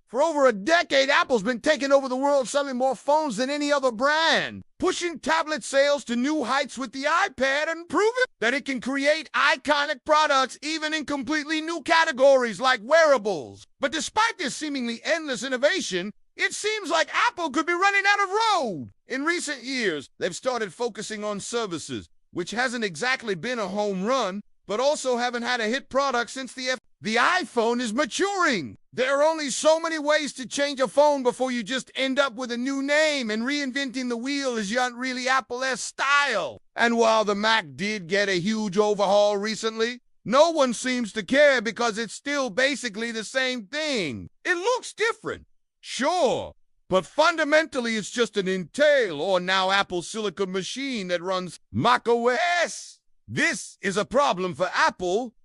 For over a decade, Apple's been taking over the world, selling more phones than any other brand, pushing tablet sales to new heights with the iPad and proving that it can create iconic products even in completely new categories like wearables. But despite this seemingly endless innovation, it seems like Apple could be running out of road. In recent years, they've started focusing on services, which hasn't exactly been a home run, but also haven't had a hit product since the iPhone is maturing. There are only so many ways to change a phone before you just end up with a new name, and reinventing the wheel is not really Apple's style. And while the Mac did get a huge overhaul recently, no one seems to care because it's still basically the same thing. It looks different, sure, but fundamentally it's just an Intel or now Apple Silicon machine that runs macOS. This is a problem for Apple.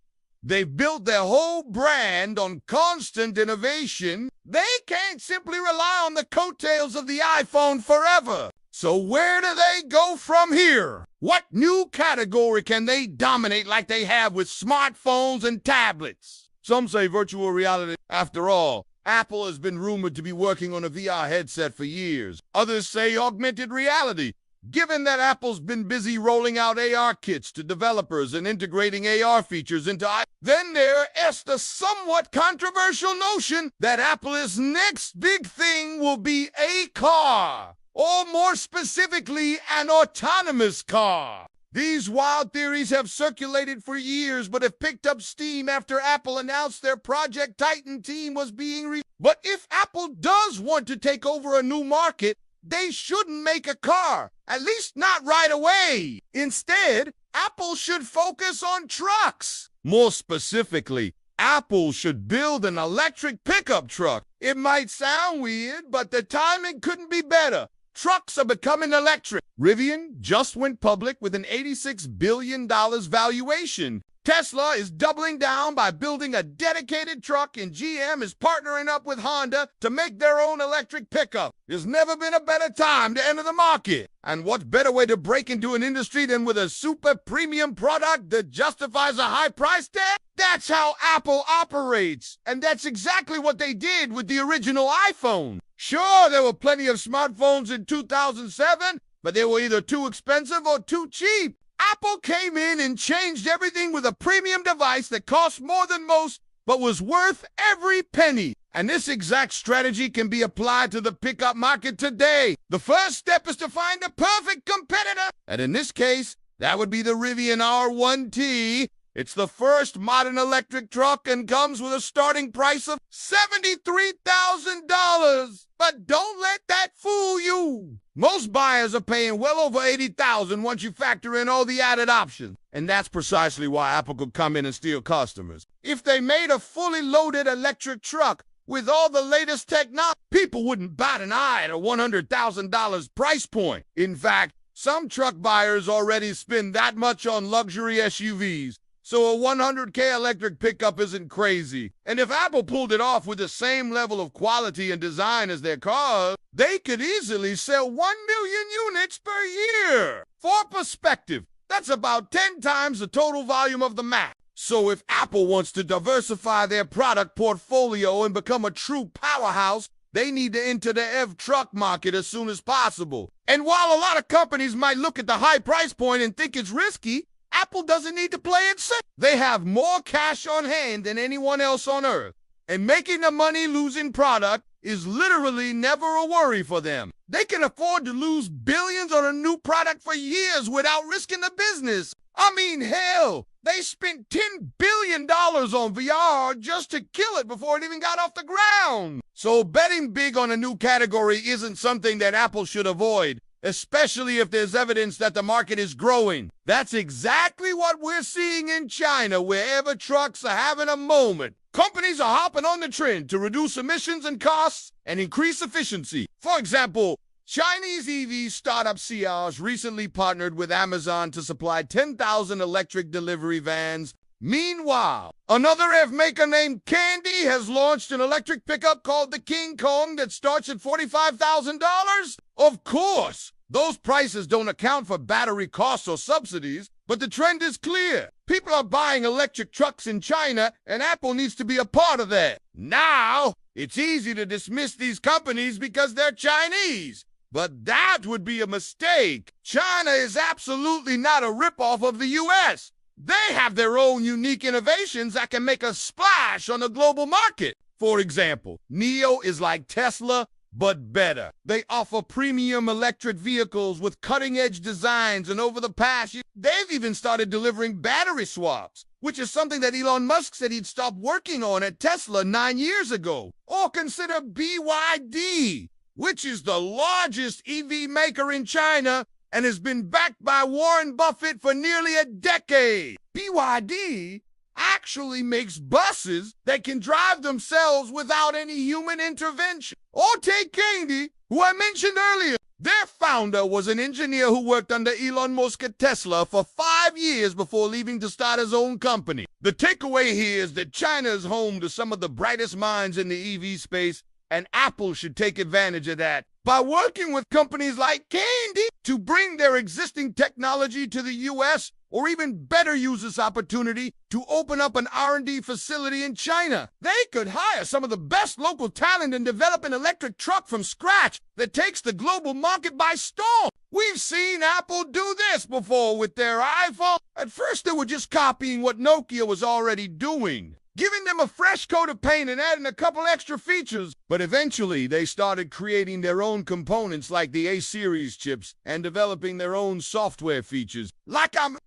They've built their whole brand on constant innovation. They can't simply rely on the coattails of the iPhone forever. So where do they go from here? What new category can they dominate like they have with smartphones and tablets? Some say virtual reality. After all, Apple has been rumored to be working on a VR headset for years. Others say augmented reality, given that Apple's been busy rolling out AR kits to developers and integrating AR features into iPad. Then there is the somewhat controversial notion that Apple's next big thing will be a car, or more specifically, an autonomous car. These wild theories have circulated for years, but have picked up steam after Apple announced their Project Titan team was being But if Apple does want to take over a new market, they shouldn't make a car, at least not right away. Instead, Apple should focus on trucks. More specifically, Apple should build an electric pickup truck. It might sound weird, but the timing couldn't be better. Trucks are becoming electric. Rivian just went public with an $86 billion valuation. Tesla is doubling down by building a dedicated truck, and GM is partnering up with Honda to make their own electric pickup. There's never been a better time to enter the market. And what better way to break into an industry than with a super premium product that justifies a high price tag? That's how Apple operates. And that's exactly what they did with the original iPhone. Sure, there were plenty of smartphones in 2007, but they were either too expensive or too cheap. Apple came in and changed everything with a premium device that cost more than most, but was worth every penny. And this exact strategy can be applied to the pickup market today. The first step is to find the perfect competitor. And in this case, that would be the Rivian R1T. It's the first modern electric truck and comes with a starting price of $73,000. But don't let that fool you. Most buyers are paying well over $80,000 once you factor in all the added options. And that's precisely why Apple could come in and steal customers. If they made a fully loaded electric truck with all the latest technology, people wouldn't bat an eye at a $100,000 price point. In fact, some truck buyers already spend that much on luxury SUVs. So a $100K electric pickup isn't crazy. And if Apple pulled it off with the same level of quality and design as their cars, they could easily sell 1 million units per year. For perspective, that's about 10 times the total volume of the Mac. So if Apple wants to diversify their product portfolio and become a true powerhouse, they need to enter the EV truck market as soon as possible. And while a lot of companies might look at the high price point and think it's risky, Apple doesn't need to play it safe. They have more cash on hand than anyone else on earth. And making a money-losing product is literally never a worry for them. They can afford to lose billions on a new product for years without risking the business. I mean, hell, they spent $10 billion on VR just to kill it before it even got off the ground. So betting big on a new category isn't something that Apple should avoid, especially if there's evidence that the market is growing. That's exactly what we're seeing in China, wherever trucks are having a moment. Companies are hopping on the trend to reduce emissions and costs and increase efficiency. For example, Chinese EV startup Xiao's recently partnered with Amazon to supply 10,000 electric delivery vans. Meanwhile, another EV maker named Candy has launched an electric pickup called the King Kong that starts at $45,000. Of course, those prices don't account for battery costs or subsidies, but the trend is clear. People are buying electric trucks in China, and Apple needs to be a part of that. Now, It's easy to dismiss these companies because they're Chinese, but that would be a mistake. China is absolutely not a ripoff of the US. They have their own unique innovations that can make a splash on the global market. For example, NIO is like Tesla, but better. They offer premium electric vehicles with cutting-edge designs, and over the past year, they've even started delivering battery swaps, which is something that Elon Musk said he'd stop working on at Tesla 9 years ago. Or consider BYD, which is the largest EV maker in China and has been backed by Warren Buffett for nearly a decade. BYD actually makes buses that can drive themselves without any human intervention. Or take Candy, who I mentioned earlier. Their founder was an engineer who worked under Elon Musk at Tesla for 5 years before leaving to start his own company. The takeaway here is that China is home to some of the brightest minds in the EV space, and Apple should take advantage of that by working with companies like Candy to bring their existing technology to the US, or even better use this opportunity to open up an R&D facility in China. They could hire some of the best local talent and develop an electric truck from scratch that takes the global market by storm. We've seen Apple do this before with their iPhone. At first, they were just copying what Nokia was already doing, giving them a fresh coat of paint and adding a couple extra features. But eventually, they started creating their own components like the A-series chips and developing their own software features.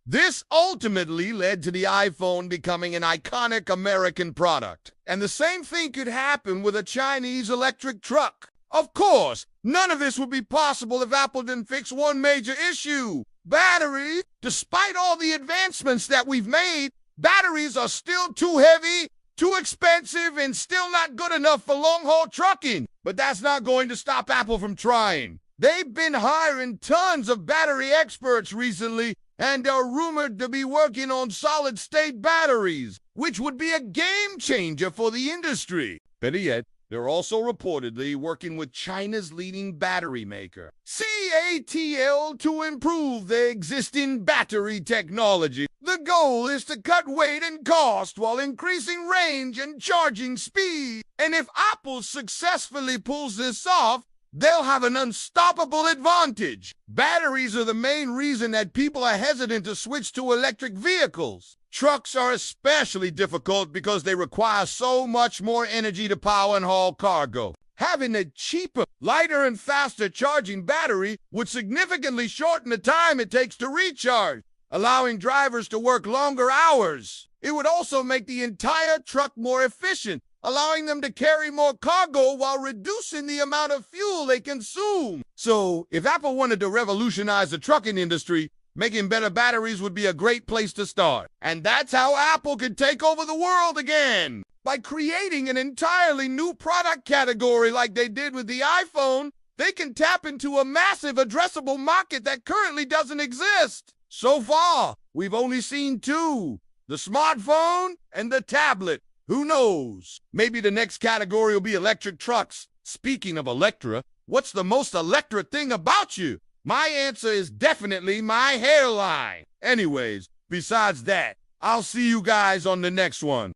This ultimately led to the iPhone becoming an iconic American product. And the same thing could happen with a Chinese electric truck. Of course, none of this would be possible if Apple didn't fix one major issue: battery. Despite all the advancements that we've made, batteries are still too heavy, too expensive, and still not good enough for long-haul trucking. But that's not going to stop Apple from trying. They've been hiring tons of battery experts recently, and are rumored to be working on solid-state batteries, which would be a game-changer for the industry. Better yet, they're also reportedly working with China's leading battery maker, CATL, to improve their existing battery technology. The goal is to cut weight and cost while increasing range and charging speed. And if Apple successfully pulls this off, they'll have an unstoppable advantage. Batteries are the main reason that people are hesitant to switch to electric vehicles. Trucks are especially difficult because they require so much more energy to power and haul cargo. Having a cheaper, lighter, and faster charging battery would significantly shorten the time it takes to recharge, allowing drivers to work longer hours. It would also make the entire truck more efficient, allowing them to carry more cargo while reducing the amount of fuel they consume. So, if Apple wanted to revolutionize the trucking industry, making better batteries would be a great place to start. And that's how Apple could take over the world again. By creating an entirely new product category like they did with the iPhone, they can tap into a massive addressable market that currently doesn't exist. So far, we've only seen two: the smartphone and the tablet. Who knows? Maybe the next category will be electric trucks. Speaking of Electra, what's the most Electra thing about you? My answer is definitely my hairline. Anyways, besides that, I'll see you guys on the next one.